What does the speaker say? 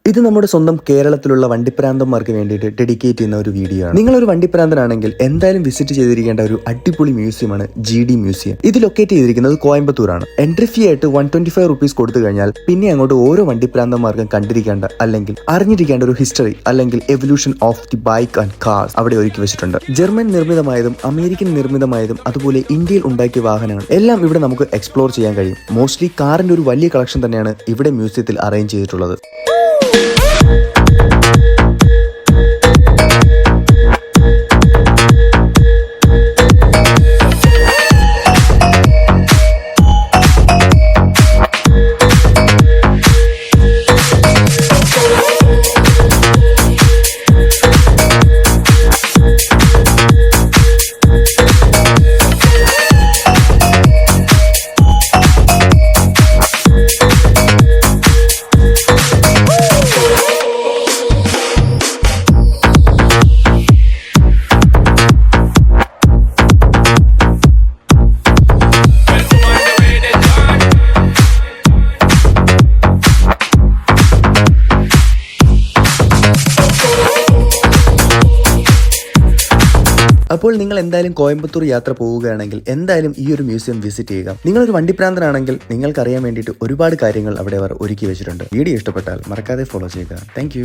ഇത് നമ്മുടെ സ്വന്തം കേരളത്തിലുള്ള വണ്ടിപ്രാന്തന്മാർക്ക് വേണ്ടിയിട്ട് ഡെഡിക്കേറ്റ് ചെയ്യുന്ന ഒരു വീഡിയോ ആണ്. നിങ്ങളൊരു വണ്ടിപ്രാന്തനാണെങ്കിൽ എന്തായാലും വിസിറ്റ് ചെയ്തിരിക്കേണ്ട ഒരു അടിപൊളി മ്യൂസിയമാണ് GD മ്യൂസിയം. ഇത് ലൊക്കേറ്റ് ചെയ്തിരിക്കുന്നത് കോയമ്പത്തൂരാണ്. എൻട്രി ഫീ ആയിട്ട് 125 റുപ്പീസ് കൊടുത്തു കഴിഞ്ഞാൽ പിന്നെ അങ്ങോട്ട് ഓരോ വണ്ടിപ്രാന്തന്മാർക്കും കണ്ടിരിക്കേണ്ട അല്ലെങ്കിൽ അറിഞ്ഞിരിക്കേണ്ട ഒരു ഹിസ്റ്ററി അല്ലെങ്കിൽ evolution of the bike and cars അവിടെ ഒരുക്കി വെച്ചിട്ടുണ്ട്. ജർമ്മൻ നിർമ്മിതമായതും അമേരിക്കൻ നിർമ്മിതമായതും അതുപോലെ ഇന്ത്യയിൽ ഉണ്ടാക്കിയ വാഹനങ്ങൾ എല്ലാം ഇവിടെ നമുക്ക് എക്സ്പ്ലോർ ചെയ്യാൻ കഴിയും. മോസ്റ്റ്ലി കാറിന്റെ ഒരു വലിയ കളക്ഷൻ തന്നെയാണ് ഇവിടെ മ്യൂസിയത്തിൽ അറേഞ്ച് ചെയ്തിട്ടുള്ളത്. അപ്പോൾ നിങ്ങൾ എന്തായാലും കോയമ്പത്തൂർ യാത്ര പോവുകയാണെങ്കിൽ എന്തായാലും ഈ ഒരു മ്യൂസിയം വിസിറ്റ് ചെയ്യുക. നിങ്ങളൊരു വണ്ടിപ്രാന്തനാണെങ്കിൽ നിങ്ങൾക്ക് അറിയാൻ വേണ്ടിയിട്ട് ഒരുപാട് കാര്യങ്ങൾ അവിടെ അവർ ഒരുക്കി വെച്ചിട്ടുണ്ട്. വീഡിയോ ഇഷ്ടപ്പെട്ടാൽ മറക്കാതെ ഫോളോ ചെയ്യുക. താങ്ക്